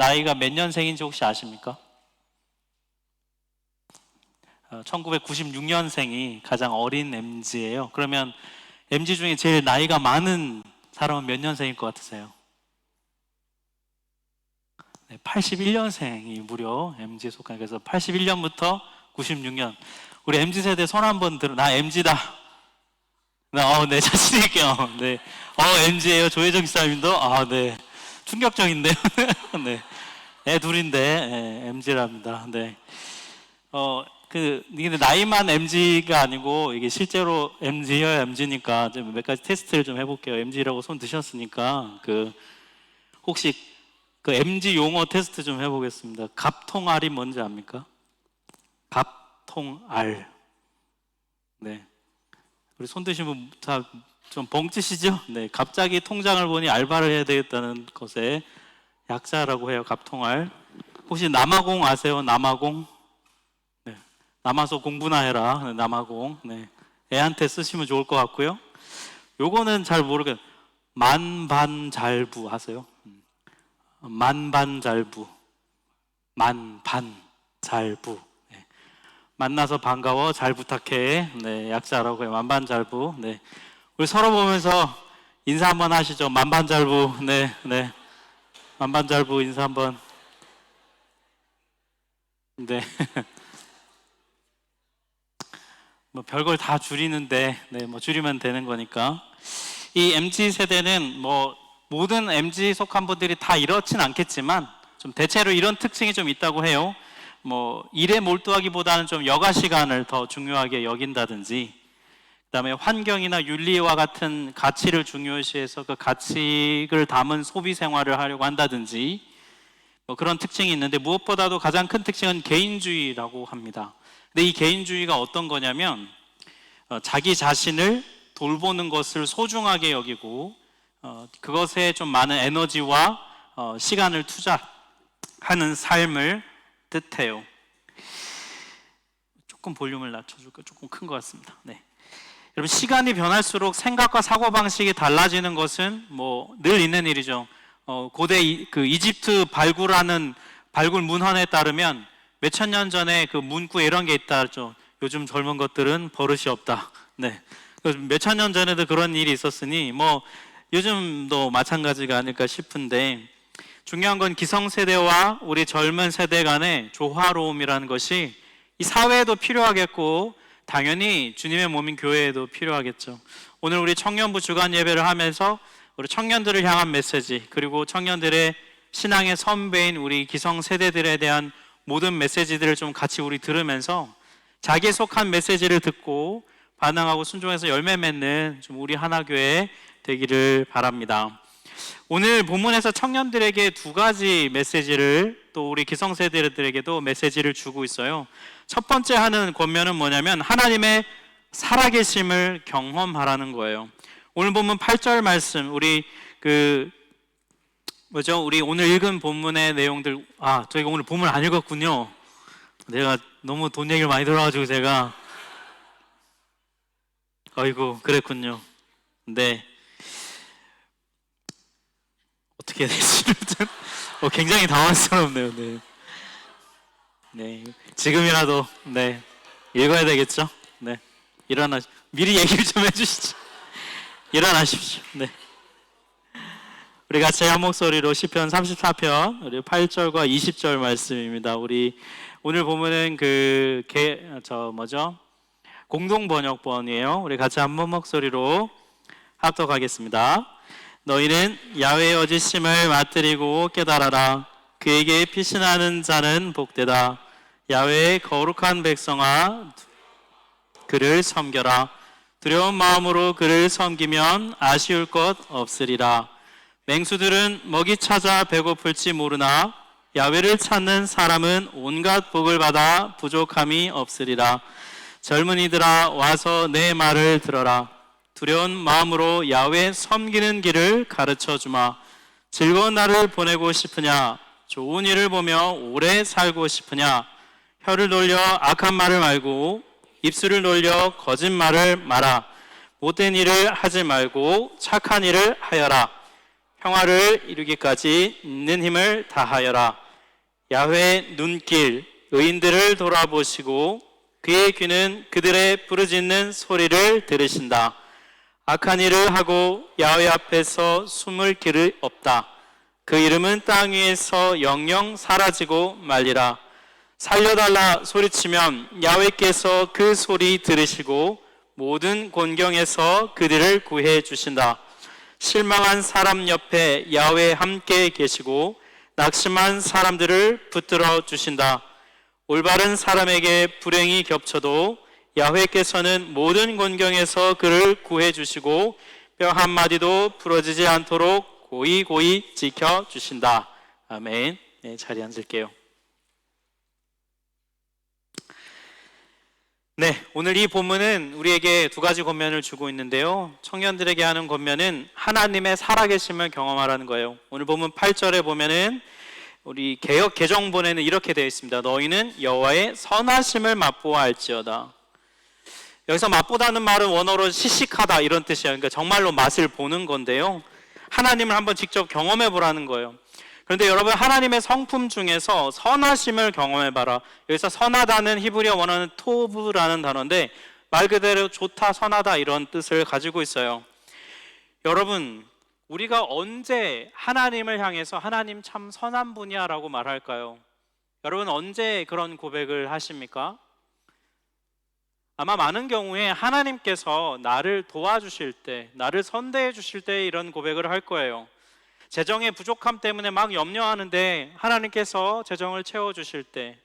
나이가 몇 년생인지 혹시 아십니까? 1996년생이 가장 어린 MZ예요. 그러면 MZ 중에 제일 나이가 많은 사람은 몇 년생일 것 같으세요? 네, 81년생이 무려 MZ에 속한. 그래서 81년부터 96년. 우리 MZ 세대 손 한번 들어. 나 MZ다. 네, 자신 있게요. 네, MZ예요. 조혜정 기사님도. 네, 충격적인데요. 네, 애 둘인데 MZ랍니다. 네, 근데 나이만 MZ가 아니고 이게 실제로 MZ여야 MZ니까 좀 몇 가지 테스트를 좀 해볼게요. MZ라고 손 드셨으니까 혹시 MZ 용어 테스트 좀 해보겠습니다. 갑통알이 뭔지 압니까? 갑통알. 네, 우리 손 드신 분 다 좀 벙찌시죠? 네, 갑자기 통장을 보니 알바를 해야 되겠다는 것에 약자라고 해요. 갑통알. 혹시 남아공 아세요? 남아공? 네, 남아서 공부나 해라. 네, 남아공. 네, 애한테 쓰시면 좋을 것 같고요. 요거는 잘 모르겠어요. 만반잘부 아세요? 만반잘부. 만반잘부. 네. 만나서 반가워, 잘 부탁해. 네, 약자라고 해요. 만반잘부. 네, 우리 서로 보면서 인사 한번 하시죠. 만반잘부. 네, 네. 만반잘부 인사 한번. 네. 뭐 별걸 다 줄이는데, 네, 뭐 줄이면 되는 거니까. 이 MZ 세대는 뭐 모든 MZ 속한 분들이 다 이렇진 않겠지만 좀 대체로 이런 특징이 좀 있다고 해요. 뭐 일에 몰두하기보다는 좀 여가 시간을 더 중요하게 여긴다든지, 그다음에 환경이나 윤리와 같은 가치를 중요시해서 그 가치를 담은 소비 생활을 하려고 한다든지, 뭐 그런 특징이 있는데 무엇보다도 가장 큰 특징은 개인주의라고 합니다. 근데 이 개인주의가 어떤 거냐면 자기 자신을 돌보는 것을 소중하게 여기고 그것에 좀 많은 에너지와 시간을 투자하는 삶을 뜻해요. 조금 볼륨을 낮춰줄까? 조금 큰 것 같습니다. 네. 여러분, 시간이 변할수록 생각과 사고방식이 달라지는 것은 뭐 늘 있는 일이죠. 고대 이집트 발굴하는 발굴 문헌에 따르면 몇천 년 전에 그 문구에 이런 게 있다죠. 요즘 젊은 것들은 버릇이 없다. 네, 몇천 년 전에도 그런 일이 있었으니 뭐 요즘도 마찬가지가 아닐까 싶은데, 중요한 건 기성세대와 우리 젊은 세대 간의 조화로움이라는 것이 이 사회에도 필요하겠고 당연히 주님의 몸인 교회에도 필요하겠죠. 오늘 우리 청년부 주간 예배를 하면서 우리 청년들을 향한 메시지, 그리고 청년들의 신앙의 선배인 우리 기성세대들에 대한 모든 메시지들을 좀 같이 우리 들으면서 자기에 속한 메시지를 듣고 반응하고 순종해서 열매 맺는 좀 우리 하나교회 되기를 바랍니다. 오늘 본문에서 청년들에게 두 가지 메시지를, 또 우리 기성세대들에게도 메시지를 주고 있어요. 첫 번째 하는 권면은 뭐냐면 하나님의 살아계심을 경험하라는 거예요. 오늘 본문 8절 말씀, 우리 우리 오늘 읽은 본문의 내용들, 저희가 오늘 본문 안 읽었군요. 내가 너무 돈 얘기를 많이 들어가지고 제가 아이고 그랬군요. 네, 어떻게 해야 되지? 굉장히 당황스럽네요. 네, 네, 지금이라도 네 읽어야 되겠죠? 네, 미리 얘기를 좀 해주시죠. 일어나십시오. 네, 우리 같이 한 목소리로 시편 34편 우리 8절과 20절 말씀입니다. 우리 오늘 보면은 공동 번역본이에요. 우리 같이 한 목소리로 합독하겠습니다. 너희는 야훼의 어지심을 맛들이고 깨달아라. 그에게 피신하는 자는 복되다. 야훼의 거룩한 백성아, 그를 섬겨라. 두려운 마음으로 그를 섬기면 아쉬울 것 없으리라. 맹수들은 먹이 찾아 배고플지 모르나 야훼를 찾는 사람은 온갖 복을 받아 부족함이 없으리라. 젊은이들아, 와서 내 말을 들어라. 두려운 마음으로 야훼 섬기는 길을 가르쳐 주마. 즐거운 날을 보내고 싶으냐? 좋은 일을 보며 오래 살고 싶으냐? 혀를 돌려 악한 말을 말고 입술을 돌려 거짓말을 마라. 못된 일을 하지 말고 착한 일을 하여라. 평화를 이루기까지 있는 힘을 다하여라. 야훼의 눈길 의인들을 돌아보시고 그의 귀는 그들의 부르짖는 소리를 들으신다. 악한 일을 하고 야훼 앞에서 숨을 길이 없다. 그 이름은 땅 위에서 영영 사라지고 말리라. 살려달라 소리치면 야훼께서 그 소리 들으시고 모든 곤경에서 그들을 구해 주신다. 실망한 사람 옆에 야훼 함께 계시고 낙심한 사람들을 붙들어 주신다. 올바른 사람에게 불행이 겹쳐도 야훼께서는 모든 곤경에서 그를 구해 주시고 뼈 한마디도 부러지지 않도록 고이고이 지켜 주신다. 아멘. 네, 자리에 앉을게요. 네, 오늘 이 본문은 우리에게 두 가지 권면을 주고 있는데요. 청년들에게 하는 권면은 하나님의 살아계심을 경험하라는 거예요. 오늘 본문 8절에 보면은 우리 개역 개정본에는 이렇게 되어 있습니다. 너희는 여호와의 선하심을 맛보아 알지어다. 여기서 맛보다는 말은 원어로 시식하다 이런 뜻이에요. 그러니까 정말로 맛을 보는 건데요. 하나님을 한번 직접 경험해 보라는 거예요. 그런데 여러분, 하나님의 성품 중에서 선하심을 경험해봐라. 여기서 선하다는 히브리어 원어는 토브라는 단어인데 말 그대로 좋다, 선하다 이런 뜻을 가지고 있어요. 여러분, 우리가 언제 하나님을 향해서 하나님 참 선한 분이야 라고 말할까요? 여러분, 언제 그런 고백을 하십니까? 아마 많은 경우에 하나님께서 나를 도와주실 때, 나를 선대해 주실 때 이런 고백을 할 거예요. 재정의 부족함 때문에 막 염려하는데 하나님께서 재정을 채워주실 때,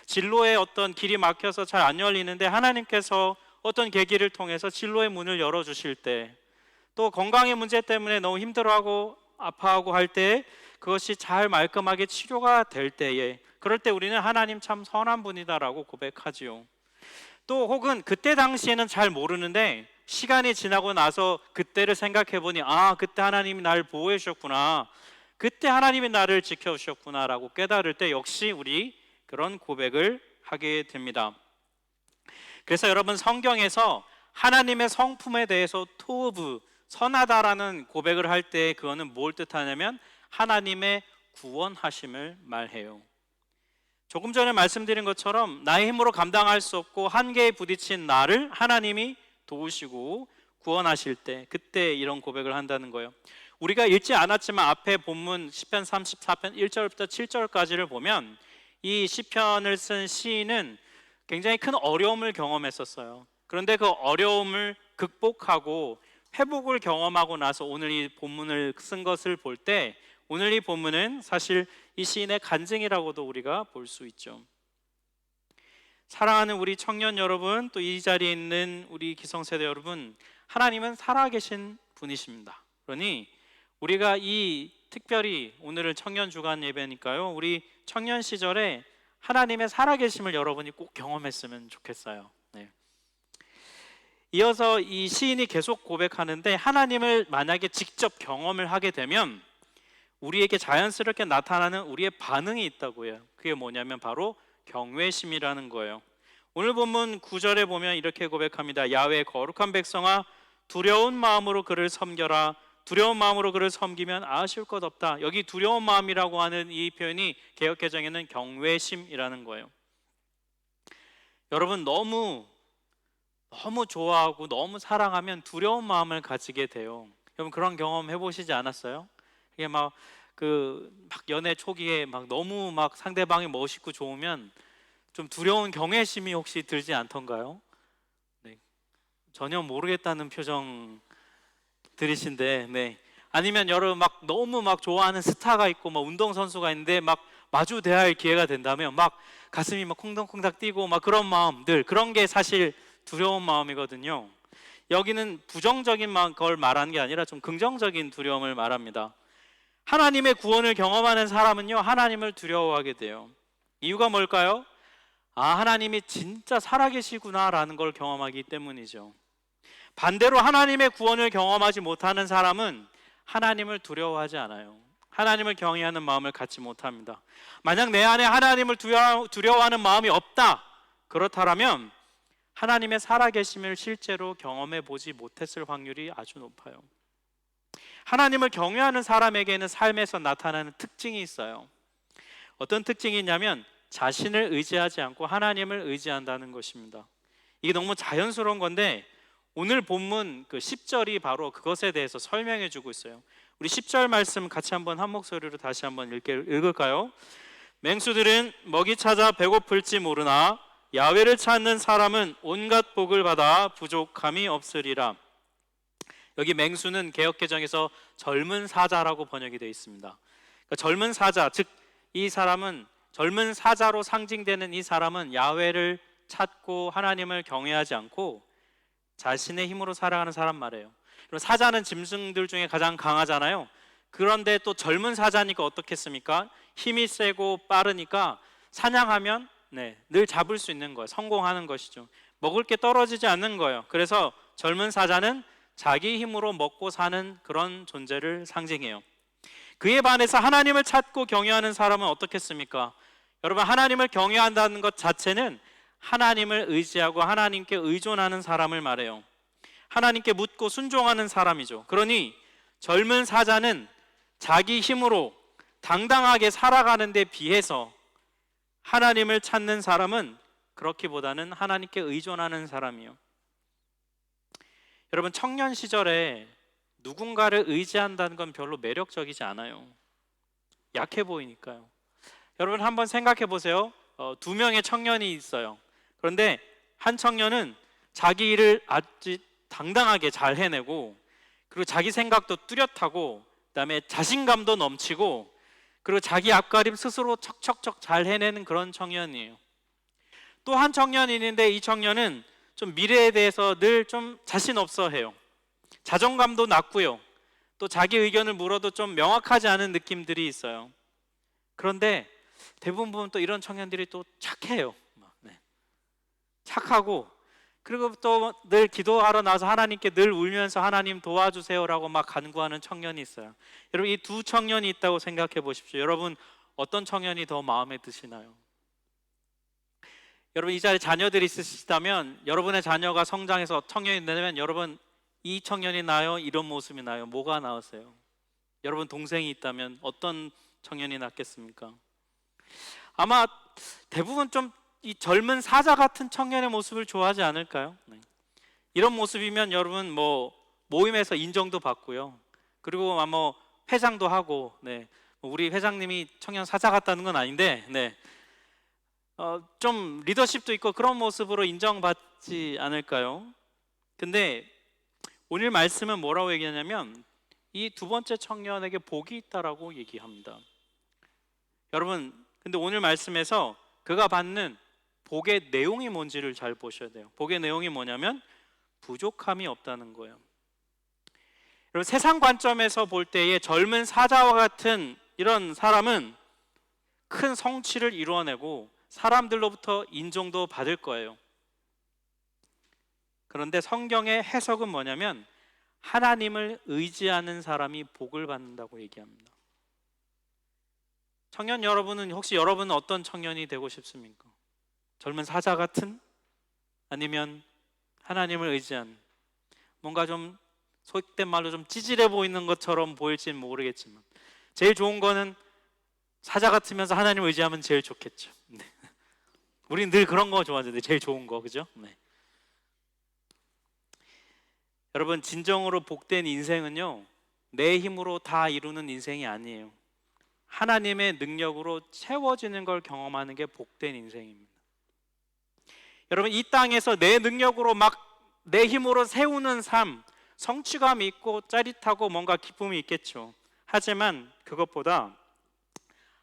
진로의 어떤 길이 막혀서 잘 안 열리는데 하나님께서 어떤 계기를 통해서 진로의 문을 열어주실 때, 또 건강의 문제 때문에 너무 힘들어하고 아파하고 할 때 그것이 잘 말끔하게 치료가 될 때에, 그럴 때 우리는 하나님 참 선한 분이다라고 고백하지요. 또 혹은 그때 당시에는 잘 모르는데 시간이 지나고 나서 그때를 생각해 보니, 아, 그때 하나님이 나를 보호해 주셨구나, 그때 하나님이 나를 지켜주셨구나 라고 깨달을 때 역시 우리 그런 고백을 하게 됩니다. 그래서 여러분, 성경에서 하나님의 성품에 대해서 토브, 선하다라는 고백을 할 때 그거는 뭘 뜻하냐면 하나님의 구원하심을 말해요. 조금 전에 말씀드린 것처럼 나의 힘으로 감당할 수 없고 한계에 부딪힌 나를 하나님이 도우시고 구원하실 때, 그때 이런 고백을 한다는 거예요. 우리가 읽지 않았지만 앞에 본문 시편 34편 1절부터 7절까지를 보면 이 시편을 쓴 시인은 굉장히 큰 어려움을 경험했었어요. 그런데 그 어려움을 극복하고 회복을 경험하고 나서 오늘 이 본문을 쓴 것을 볼 때, 오늘 이 본문은 사실 이 시인의 간증이라고도 우리가 볼 수 있죠. 사랑하는 우리 청년 여러분, 또 이 자리에 있는 우리 기성세대 여러분, 하나님은 살아계신 분이십니다. 그러니 우리가 이 특별히 오늘은 청년 주간 예배니까요, 우리 청년 시절에 하나님의 살아계심을 여러분이 꼭 경험했으면 좋겠어요. 네. 이어서 이 시인이 계속 고백하는데, 하나님을 만약에 직접 경험을 하게 되면 우리에게 자연스럽게 나타나는 우리의 반응이 있다고 해요. 그게 뭐냐면 바로 경외심이라는 거예요. 오늘 본문 9절에 보면 이렇게 고백합니다. 야훼 거룩한 백성아, 두려운 마음으로 그를 섬겨라. 두려운 마음으로 그를 섬기면 아쉬울 것 없다. 여기 두려운 마음이라고 하는 이 표현이 개역개정에는 경외심이라는 거예요. 여러분, 너무 좋아하고 너무 사랑하면 두려운 마음을 가지게 돼요. 여러분, 그런 경험 해보시지 않았어요? 이게 막 연애 초기에 막 너무 막 상대방이 멋있고 좋으면 좀 두려운 경외심이 혹시 들지 않던가요? 네. 전혀 모르겠다는 표정 들이신데, 네. 아니면 여러분 막 너무 막 좋아하는 스타가 있고 막 운동선수가 있는데 막 마주 대할 기회가 된다면 막 가슴이 막 콩닥콩닥 뛰고 막 그런 마음들, 그런 게 사실 두려운 마음이거든요. 여기는 부정적인 걸 말하는 게 아니라 좀 긍정적인 두려움을 말합니다. 하나님의 구원을 경험하는 사람은요, 하나님을 두려워하게 돼요. 이유가 뭘까요? 아, 하나님이 진짜 살아계시구나 라는 걸 경험하기 때문이죠. 반대로 하나님의 구원을 경험하지 못하는 사람은 하나님을 두려워하지 않아요. 하나님을 경외하는 마음을 갖지 못합니다. 만약 내 안에 하나님을 두려워하는 마음이 없다, 그렇다면 하나님의 살아계심을 실제로 경험해 보지 못했을 확률이 아주 높아요. 하나님을 경외하는 사람에게는 삶에서 나타나는 특징이 있어요. 어떤 특징이 있냐면 자신을 의지하지 않고 하나님을 의지한다는 것입니다. 이게 너무 자연스러운 건데 오늘 본문 그 10절이 바로 그것에 대해서 설명해 주고 있어요. 우리 10절 말씀 같이 한번 한 목소리로 다시 한번 읽을까요? 맹수들은 먹이 찾아 배고플지 모르나 야훼를 찾는 사람은 온갖 복을 받아 부족함이 없으리라. 여기 맹수는 개역개정에서 젊은 사자라고 번역이 되어 있습니다. 그러니까 젊은 사자, 즉 이 사람은 젊은 사자로 상징되는 이 사람은 야훼를 찾고 하나님을 경외하지 않고 자신의 힘으로 살아가는 사람 말이에요. 그럼 사자는 짐승들 중에 가장 강하잖아요. 그런데 또 젊은 사자니까 어떻겠습니까? 힘이 세고 빠르니까 사냥하면 늘 잡을 수 있는 거예요. 성공하는 것이죠. 먹을 게 떨어지지 않는 거예요. 그래서 젊은 사자는 자기 힘으로 먹고 사는 그런 존재를 상징해요. 그에 반해서 하나님을 찾고 경외하는 사람은 어떻겠습니까? 여러분, 하나님을 경외한다는 것 자체는 하나님을 의지하고 하나님께 의존하는 사람을 말해요. 하나님께 묻고 순종하는 사람이죠. 그러니 젊은 사자는 자기 힘으로 당당하게 살아가는 데 비해서 하나님을 찾는 사람은 그렇기보다는 하나님께 의존하는 사람이요. 여러분, 청년 시절에 누군가를 의지한다는 건 별로 매력적이지 않아요. 약해 보이니까요. 여러분 한번 생각해 보세요. 두 명의 청년이 있어요. 그런데 한 청년은 자기 일을 아주 당당하게 잘 해내고, 그리고 자기 생각도 뚜렷하고, 그다음에 자신감도 넘치고, 그리고 자기 앞가림 스스로 척척척 잘 해내는 그런 청년이에요. 또 한 청년이 있는데 이 청년은 좀 미래에 대해서 늘 좀 자신 없어 해요. 자존감도 낮고요. 또 자기 의견을 물어도 좀 명확하지 않은 느낌들이 있어요. 그런데 대부분 또 이런 청년들이 또 착해요. 착하고, 그리고 또 늘 기도하러 나와서 하나님께 늘 울면서 하나님 도와주세요라고 막 간구하는 청년이 있어요. 여러분, 이 두 청년이 있다고 생각해 보십시오. 여러분, 어떤 청년이 더 마음에 드시나요? 여러분, 이 자리에 자녀들이 있으시다면 여러분의 자녀가 성장해서 청년이 되면 여러분, 이 청년이 나요? 이런 모습이 나요? 뭐가 나으세요? 여러분 동생이 있다면 어떤 청년이 낫겠습니까? 아마 대부분 좀 이 젊은 사자 같은 청년의 모습을 좋아하지 않을까요? 이런 모습이면 여러분 모임에서 인정도 받고요. 그리고 회장도 하고, 우리 회장님이 청년 사자 같다는 건 아닌데, 좀 리더십도 있고 그런 모습으로 인정받지 않을까요? 근데 오늘 말씀은 뭐라고 얘기하냐면 이 두 번째 청년에게 복이 있다라고 얘기합니다. 여러분, 근데 오늘 말씀에서 그가 받는 복의 내용이 뭔지를 잘 보셔야 돼요. 복의 내용이 뭐냐면 부족함이 없다는 거예요. 여러분, 세상 관점에서 볼 때의 젊은 사자와 같은 이런 사람은 큰 성취를 이루어내고 사람들로부터 인정도 받을 거예요. 그런데 성경의 해석은 뭐냐면 하나님을 의지하는 사람이 복을 받는다고 얘기합니다. 청년 여러분은 혹시 여러분은 어떤 청년이 되고 싶습니까? 젊은 사자 같은? 아니면 하나님을 의지한, 뭔가 좀 속된 말로 좀 찌질해 보이는 것처럼 보일지는 모르겠지만 제일 좋은 거는 사자 같으면서 하나님을 의지하면 제일 좋겠죠. 우리는 늘 그런 거 좋아하는데 제일 좋은 거, 그죠? 여러분, 진정으로 복된 인생은요, 내 힘으로 다 이루는 인생이 아니에요. 하나님의 능력으로 채워지는 걸 경험하는 게 복된 인생입니다. 여러분, 이 땅에서 내 능력으로 막 내 힘으로 세우는 삶, 성취감이 있고 짜릿하고 뭔가 기쁨이 있겠죠. 하지만 그것보다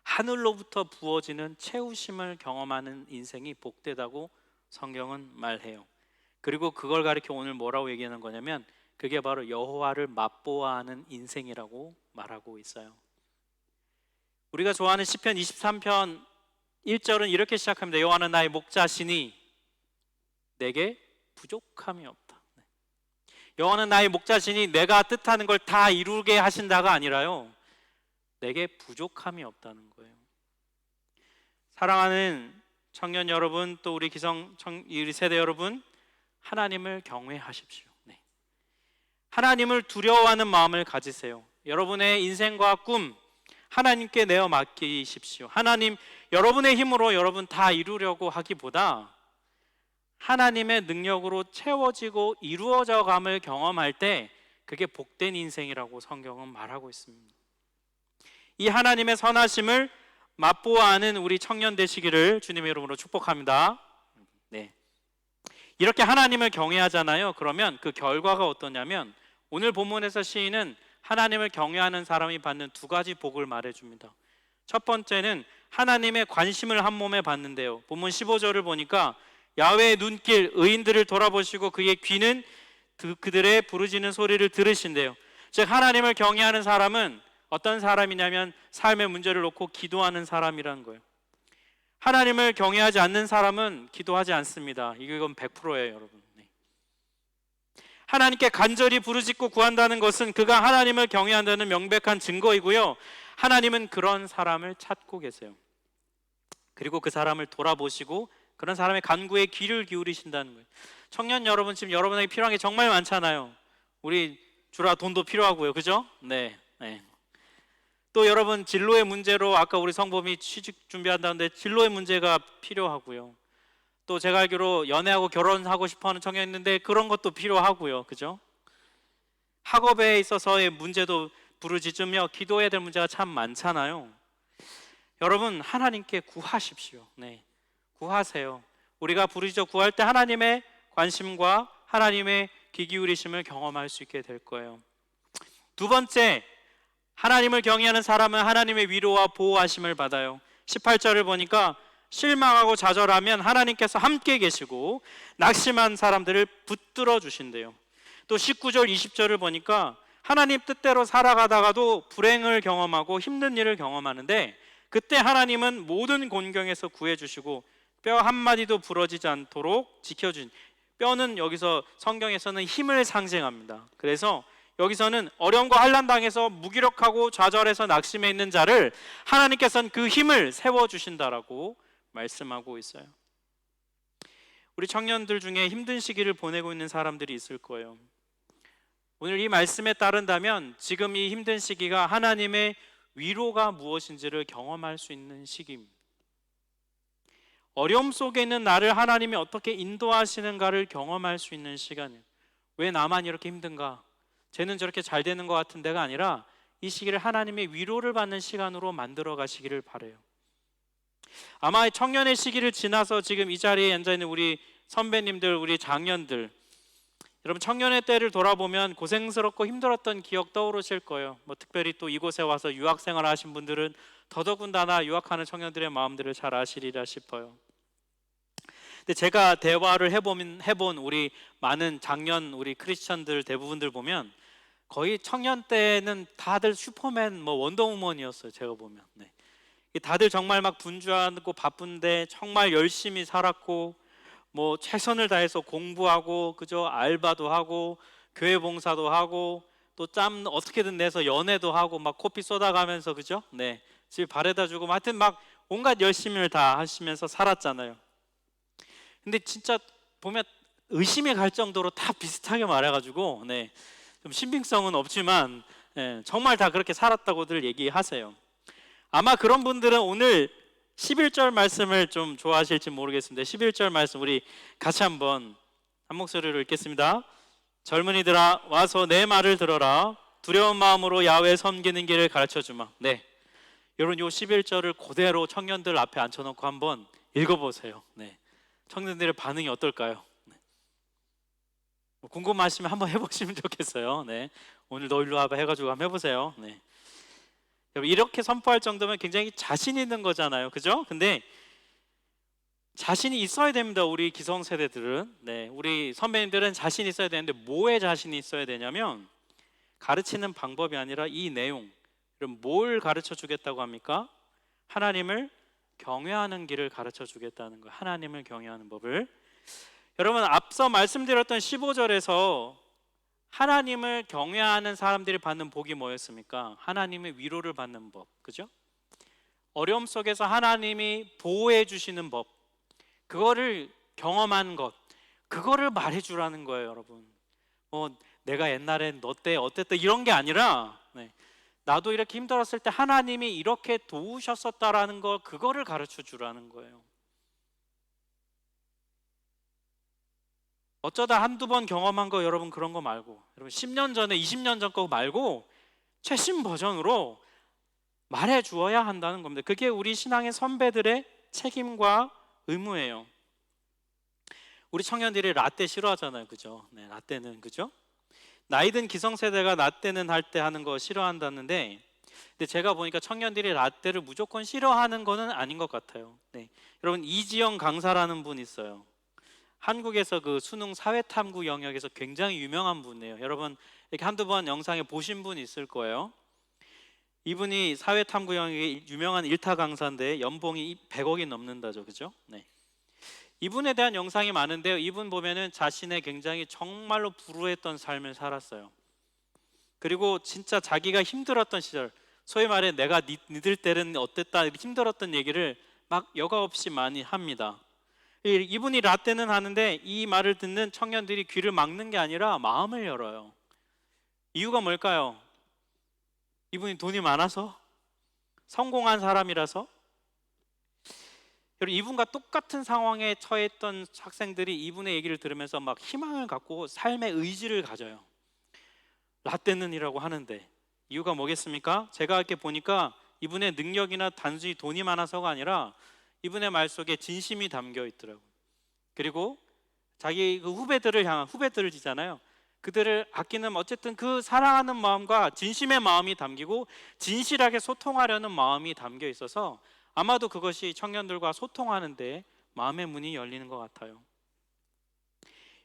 하늘로부터 부어지는 채우심을 경험하는 인생이 복되다고 성경은 말해요. 그리고 그걸 가리켜 오늘 뭐라고 얘기하는 거냐면 그게 바로 여호와를 맛보아하는 인생이라고 말하고 있어요. 우리가 좋아하는 시편 23편 1절은 이렇게 시작합니다. 여호와는 나의 목자시니 내게 부족함이 없다. 여호와는 나의 목자시니 내가 뜻하는 걸 다 이루게 하신다가 아니라요, 내게 부족함이 없다는 거예요. 사랑하는 청년 여러분, 또 우리 우리 세대 여러분, 하나님을 경외하십시오. 하나님을 두려워하는 마음을 가지세요. 여러분의 인생과 꿈 하나님께 내어 맡기십시오. 하나님, 여러분의 힘으로 여러분 다 이루려고 하기보다 하나님의 능력으로 채워지고 이루어져 감을 경험할 때 그게 복된 인생이라고 성경은 말하고 있습니다. 이 하나님의 선하심을 맛보아하는 우리 청년 되시기를 주님의 이름으로 축복합니다. 네. 이렇게 하나님을 경외하잖아요. 그러면 그 결과가 어떠냐면 오늘 본문에서 시인은 하나님을 경외하는 사람이 받는 두 가지 복을 말해줍니다. 첫 번째는 하나님의 관심을 한 몸에 받는데요. 본문 15절을 보니까 야훼의 눈길, 의인들을 돌아보시고 그의 귀는 그들의 부르짖는 소리를 들으신대요. 즉 하나님을 경외하는 사람은 어떤 사람이냐면 삶의 문제를 놓고 기도하는 사람이라는 거예요. 하나님을 경외하지 않는 사람은 기도하지 않습니다. 이건 100%예요, 여러분. 하나님께 간절히 부르짖고 구한다는 것은 그가 하나님을 경외한다는 명백한 증거이고요, 하나님은 그런 사람을 찾고 계세요. 그리고 그 사람을 돌아보시고 그런 사람의 간구에 귀를 기울이신다는 거예요. 청년 여러분, 지금 여러분에게 필요한 게 정말 많잖아요. 우리 주라 돈도 필요하고요, 그죠? 네. 또 여러분 진로의 문제로 아까 우리 성범이 취직 준비한다는데 진로의 문제가 필요하고요. 또 제가 알기로 연애하고 결혼하고 싶어하는 청년이 있는데 그런 것도 필요하고요, 그죠? 학업에 있어서의 문제도 부르짖으며 기도해야 될 문제가 참 많잖아요. 여러분 하나님께 구하십시오. 네, 구하세요. 우리가 부르짖어 구할 때 하나님의 관심과 하나님의 귀 기울이심을 경험할 수 있게 될 거예요. 두 번째, 하나님을 경외하는 사람은 하나님의 위로와 보호하심을 받아요. 18절을 보니까 실망하고 좌절하면 하나님께서 함께 계시고 낙심한 사람들을 붙들어 주신대요. 또 19절 20절을 보니까 하나님 뜻대로 살아가다가도 불행을 경험하고 힘든 일을 경험하는데 그때 하나님은 모든 곤경에서 구해주시고 뼈 한마디도 부러지지 않도록 지켜준, 뼈는 여기서 성경에서는 힘을 상징합니다. 그래서 여기서는 어려움과 환난 당해서 무기력하고 좌절해서 낙심해 있는 자를 하나님께서는 그 힘을 세워주신다라고 말씀하고 있어요. 우리 청년들 중에 힘든 시기를 보내고 있는 사람들이 있을 거예요. 오늘 이 말씀에 따른다면 지금 이 힘든 시기가 하나님의 위로가 무엇인지를 경험할 수 있는 시기입니다. 어려움 속에 있는 나를 하나님이 어떻게 인도하시는가를 경험할 수 있는 시간이에요. 왜 나만 이렇게 힘든가? 쟤는 저렇게 잘 되는 것 같은데가 아니라 이 시기를 하나님의 위로를 받는 시간으로 만들어 가시기를 바라요. 아마 청년의 시기를 지나서 지금 이 자리에 앉아있는 우리 선배님들, 우리 장년들, 여러분 청년의 때를 돌아보면 고생스럽고 힘들었던 기억 떠오르실 거예요. 특별히 또 이곳에 와서 유학생활 하신 분들은 더더군다나 유학하는 청년들의 마음들을 잘 아시리라 싶어요. 근데 제가 대화를 해본 우리 많은 장년 우리 크리스천들 대부분들 보면 거의 청년 때는 다들 슈퍼맨, 원더우먼이었어요. 제가 보면. 네. 다들 정말 막 분주하고 바쁜데 정말 열심히 살았고 최선을 다해서 공부하고 그저 알바도 하고 교회 봉사도 하고 또 짬 어떻게든 내서 연애도 하고 막 코피 쏟아가면서 그죠? 네, 집 바래다 주고 하여튼 막 온갖 열심을 다 하시면서 살았잖아요. 근데 진짜 보면 의심이 갈 정도로 다 비슷하게 말해가지고 네, 좀 신빙성은 없지만 네, 정말 다 그렇게 살았다고들 얘기하세요. 아마 그런 분들은 오늘 11절 말씀을 좀 좋아하실지 모르겠습니다. 11절 말씀 우리 같이 한번 한 목소리로 읽겠습니다. 젊은이들아 와서 내 말을 들어라. 두려운 마음으로 야훼 섬기는 길을 가르쳐주마. 네, 여러분 요 11절을 그대로 청년들 앞에 앉혀놓고 한번 읽어보세요. 네, 청년들의 반응이 어떨까요? 네. 궁금하시면 한번 해보시면 좋겠어요. 네, 오늘 너 일로 와봐 해가지고 한번 해보세요. 네. 이렇게 선포할 정도면 굉장히 자신 있는 거잖아요, 그죠? 근데 자신이 있어야 됩니다. 우리 기성세대들은, 네, 우리 선배님들은 자신이 있어야 되는데 뭐에 자신이 있어야 되냐면 가르치는 방법이 아니라 이 내용. 그럼 뭘 가르쳐 주겠다고 합니까? 하나님을 경외하는 길을 가르쳐 주겠다는 거예요. 하나님을 경외하는 법을. 여러분 앞서 말씀드렸던 15절에서 하나님을 경외하는 사람들이 받는 복이 뭐였습니까? 하나님의 위로를 받는 법, 그죠? 어려움 속에서 하나님이 보호해 주시는 법, 그거를 경험한 것, 그거를 말해 주라는 거예요, 여러분. 내가 옛날엔 너 때 어땠다 이런 게 아니라 네, 나도 이렇게 힘들었을 때 하나님이 이렇게 도우셨었다라는 거, 그거를 가르쳐 주라는 거예요. 어쩌다 한두 번 경험한 거, 여러분 그런 거 말고, 여러분 10년 전에 20년 전 거 말고 최신 버전으로 말해 주어야 한다는 겁니다. 그게 우리 신앙의 선배들의 책임과 의무예요. 우리 청년들이 라떼 싫어하잖아요, 그죠? 네, 라떼는, 그죠? 나이든 기성세대가 라떼는 할 때 하는 거 싫어한다는데, 근데 제가 보니까 청년들이 라떼를 무조건 싫어하는 거는 아닌 것 같아요. 네. 여러분, 이지영 강사라는 분 있어요. 한국에서 그 수능 사회탐구 영역에서 굉장히 유명한 분이에요. 여러분 이렇게 한두 번 영상에 보신 분 있을 거예요. 이분이 사회탐구 영역의 유명한 일타 강사인데 연봉이 100억이 넘는다죠, 그죠? 네. 이분에 대한 영상이 많은데요. 이분 보면은 자신의 굉장히 정말로 불우했던 삶을 살았어요. 그리고 진짜 자기가 힘들었던 시절, 소위 말해 내가 니들 때는 어땠다, 힘들었던 얘기를 막 여과 없이 많이 합니다. 이분이 라떼는 하는데 이 말을 듣는 청년들이 귀를 막는 게 아니라 마음을 열어요. 이유가 뭘까요? 이분이 돈이 많아서? 성공한 사람이라서? 여러분, 이분과 똑같은 상황에 처했던 학생들이 이분의 얘기를 들으면서 막 희망을 갖고 삶의 의지를 가져요. 라떼는이라고 하는데 이유가 뭐겠습니까? 제가 이렇게 보니까 이분의 능력이나 단순히 돈이 많아서가 아니라 이분의 말 속에 진심이 담겨 있더라고요. 그리고 자기 그 후배들을 향한, 후배들을 지잖아요. 그들을 아끼는, 어쨌든 그 사랑하는 마음과 진심의 마음이 담기고 진실하게 소통하려는 마음이 담겨 있어서 아마도 그것이 청년들과 소통하는데 마음의 문이 열리는 것 같아요.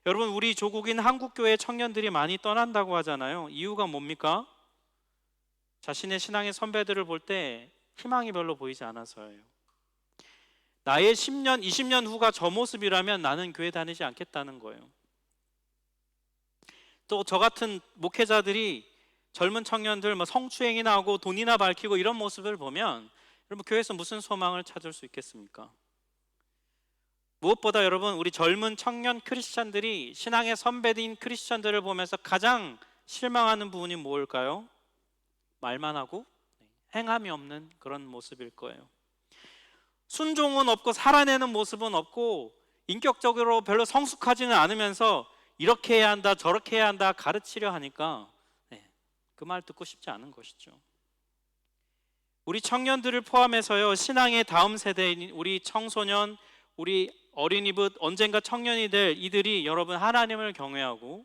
여러분, 우리 조국인 한국교회 청년들이 많이 떠난다고 하잖아요. 이유가 뭡니까? 자신의 신앙의 선배들을 볼 때 희망이 별로 보이지 않아서예요. 나의 10년, 20년 후가 저 모습이라면 나는 교회 다니지 않겠다는 거예요. 또 저 같은 목회자들이 젊은 청년들 성추행이나 하고 돈이나 밝히고 이런 모습을 보면 여러분, 교회에서 무슨 소망을 찾을 수 있겠습니까? 무엇보다 여러분, 우리 젊은 청년 크리스찬들이 신앙의 선배인 크리스찬들을 보면서 가장 실망하는 부분이 뭘까요? 말만 하고 행함이 없는 그런 모습일 거예요. 순종은 없고 살아내는 모습은 없고 인격적으로 별로 성숙하지는 않으면서 이렇게 해야 한다, 저렇게 해야 한다 가르치려 하니까 그 말 듣고 싶지 않은 것이죠. 우리 청년들을 포함해서요, 신앙의 다음 세대인 우리 청소년, 우리 어린이부터 언젠가 청년이 될 이들이 여러분 하나님을 경외하고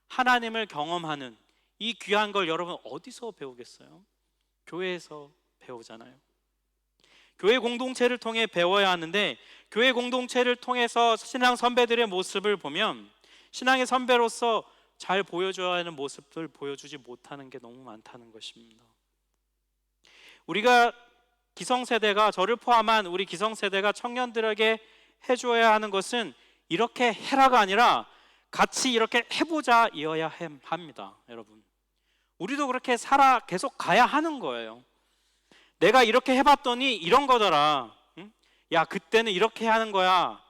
하나님을 경험하는 이 귀한 걸 여러분 어디서 배우겠어요? 교회에서 배우잖아요. 교회 공동체를 통해 배워야 하는데 교회 공동체를 통해서 신앙 선배들의 모습을 보면 신앙의 선배로서 잘 보여줘야 하는 모습들 보여주지 못하는 게 너무 많다는 것입니다. 우리가 기성세대가, 저를 포함한 우리 기성세대가 청년들에게 해줘야 하는 것은 이렇게 해라가 아니라 같이 이렇게 해보자 이어야 합니다. 여러분, 우리도 그렇게 살아 계속 가야 하는 거예요. 내가 이렇게 해봤더니 이런 거더라. 응? 야, 그때는 이렇게 하는 거야,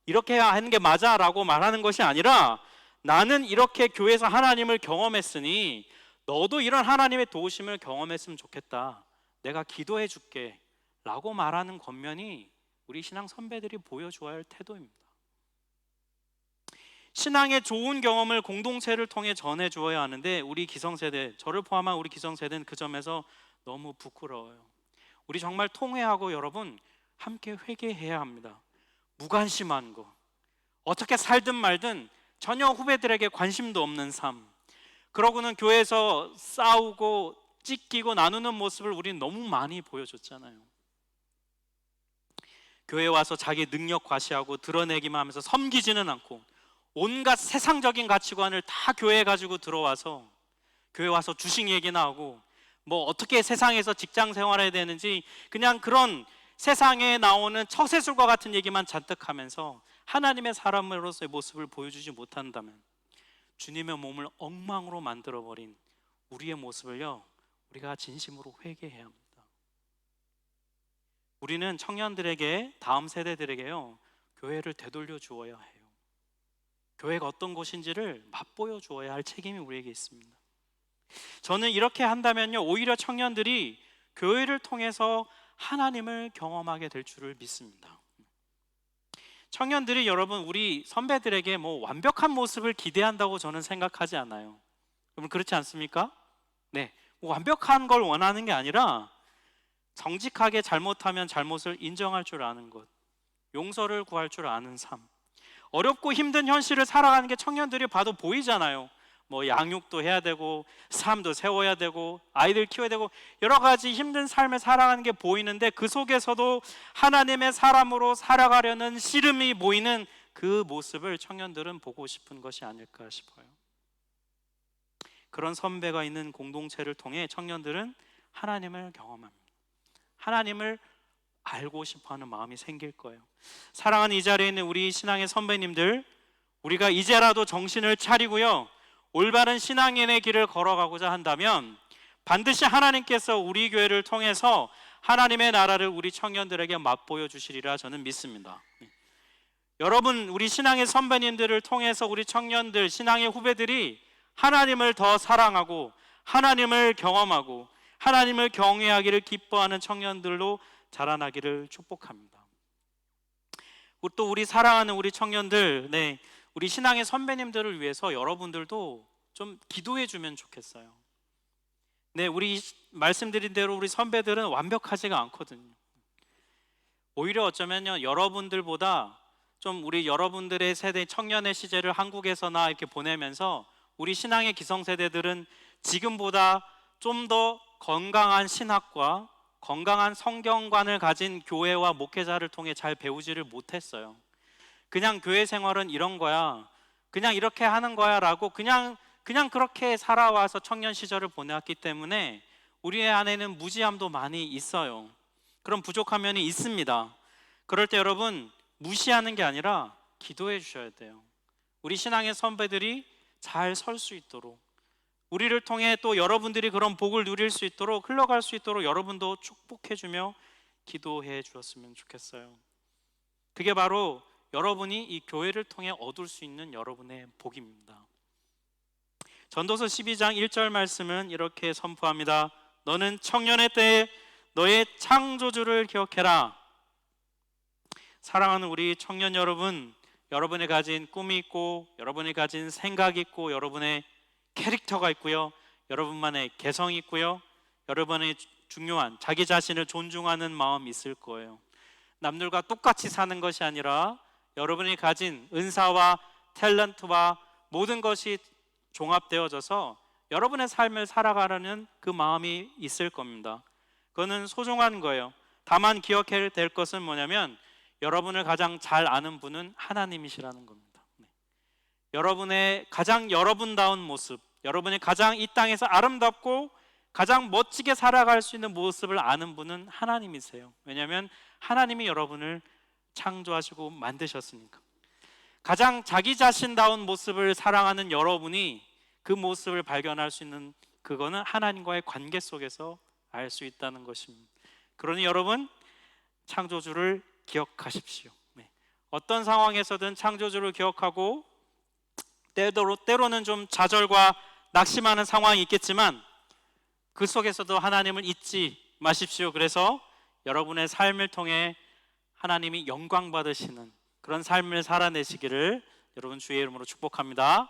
이렇게 해야 하는 게 맞아 라고 말하는 것이 아니라 나는 이렇게 교회에서 하나님을 경험했으니 너도 이런 하나님의 도우심을 경험했으면 좋겠다, 내가 기도해 줄게 라고 말하는 겉면이 우리 신앙 선배들이 보여줘야 할 태도입니다. 신앙의 좋은 경험을 공동체를 통해 전해주어야 하는데 우리 기성세대, 저를 포함한 우리 기성세대는 그 점에서 너무 부끄러워요. 우리 정말 통회하고 여러분 함께 회개해야 합니다. 무관심한 거, 어떻게 살든 말든 전혀 후배들에게 관심도 없는 삶, 그러고는 교회에서 싸우고 찢기고 나누는 모습을 우리는 너무 많이 보여줬잖아요. 교회에 와서 자기 능력 과시하고 드러내기만 하면서 섬기지는 않고 온갖 세상적인 가치관을 다 교회에 가지고 들어와서 교회 와서 주식 얘기나 하고 뭐 어떻게 세상에서 직장 생활해야 되는지 그냥 그런 세상에 나오는 처세술과 같은 얘기만 잔뜩 하면서 하나님의 사람으로서의 모습을 보여주지 못한다면 주님의 몸을 엉망으로 만들어버린 우리의 모습을요, 우리가 진심으로 회개해야 합니다. 우리는 청년들에게, 다음 세대들에게요, 교회를 되돌려 주어야 해요. 교회가 어떤 곳인지를 맛보여 주어야 할 책임이 우리에게 있습니다. 저는 이렇게 한다면요, 오히려 청년들이 교회를 통해서 하나님을 경험하게 될 줄을 믿습니다. 청년들이 여러분 우리 선배들에게 뭐 완벽한 모습을 기대한다고 저는 생각하지 않아요. 여러분 그렇지 않습니까? 네, 뭐 완벽한 걸 원하는 게 아니라 정직하게 잘못하면 잘못을 인정할 줄 아는 것, 용서를 구할 줄 아는 삶. 어렵고 힘든 현실을 살아가는 게 청년들이 봐도 보이잖아요. 뭐 양육도 해야 되고 삶도 세워야 되고 아이들 키워야 되고 여러 가지 힘든 삶을 살아가는 게 보이는데 그 속에서도 하나님의 사람으로 살아가려는 씨름이 보이는 그 모습을 청년들은 보고 싶은 것이 아닐까 싶어요. 그런 선배가 있는 공동체를 통해 청년들은 하나님을 경험합니다. 하나님을 알고 싶어하는 마음이 생길 거예요. 사랑하는 이 자리에 있는 우리 신앙의 선배님들, 우리가 이제라도 정신을 차리고요, 올바른 신앙인의 길을 걸어가고자 한다면 반드시 하나님께서 우리 교회를 통해서 하나님의 나라를 우리 청년들에게 맛보여 주시리라 저는 믿습니다. 여러분, 우리 신앙의 선배님들을 통해서 우리 청년들, 신앙의 후배들이 하나님을 더 사랑하고 하나님을 경험하고 하나님을 경외하기를 기뻐하는 청년들로 자라나기를 축복합니다. 또 우리 사랑하는 우리 청년들, 우리 신앙의 선배님들을 위해서 여러분들도 좀 기도해 주면 좋겠어요. 우리 말씀드린 대로 우리 선배들은 완벽하지가 않거든요. 오히려 어쩌면요, 여러분들보다 좀 우리 여러분들의 세대 청년의 시절을 한국에서나 이렇게 보내면서 우리 신앙의 기성세대들은 지금보다 좀 더 건강한 신학과 건강한 성경관을 가진 교회와 목회자를 통해 잘 배우지를 못했어요. 그냥 교회 생활은 이런 거야, 그냥 이렇게 하는 거야 라고 그냥 그렇게 살아와서 청년 시절을 보내왔기 때문에 우리 안에는 무지함도 많이 있어요. 그런 부족한 면이 있습니다. 그럴 때 여러분, 무시하는 게 아니라 기도해 주셔야 돼요. 우리 신앙의 선배들이 잘 설 수 있도록, 우리를 통해 또 여러분들이 그런 복을 누릴 수 있도록, 흘러갈 수 있도록 여러분도 축복해 주며 기도해 주었으면 좋겠어요. 그게 바로 여러분이 이 교회를 통해 얻을 수 있는 여러분의 복입니다. 전도서 12장 1절 말씀은 이렇게 선포합니다. 너는 청년의 때에 너의 창조주를 기억해라. 사랑하는 우리 청년 여러분, 여러분이 가진 꿈이 있고 여러분이 가진 생각이 있고 여러분의 캐릭터가 있고요, 여러분만의 개성이 있고요, 여러분의 중요한 자기 자신을 존중하는 마음이 있을 거예요. 남들과 똑같이 사는 것이 아니라 여러분이 가진 은사와 탤런트와 모든 것이 종합되어져서 여러분의 삶을 살아가려는 그 마음이 있을 겁니다. 그거는 소중한 거예요. 다만 기억해야 될 것은 뭐냐면 여러분을 가장 잘 아는 분은 하나님이시라는 겁니다. 여러분의 가장 여러분다운 모습, 여러분이 가장 이 땅에서 아름답고 가장 멋지게 살아갈 수 있는 모습을 아는 분은 하나님이세요. 왜냐하면 하나님이 여러분을 창조하시고 만드셨으니까. 가장 자기 자신다운 모습을 사랑하는 여러분이 그 모습을 발견할 수 있는, 그거는 하나님과의 관계 속에서 알 수 있다는 것입니다. 그러니 여러분, 창조주를 기억하십시오. 어떤 상황에서든 창조주를 기억하고, 때로는 좀 좌절과 낙심하는 상황이 있겠지만 그 속에서도 하나님을 잊지 마십시오. 그래서 여러분의 삶을 통해 하나님이 영광 받으시는 그런 삶을 살아내시기를 여러분 주의 이름으로 축복합니다.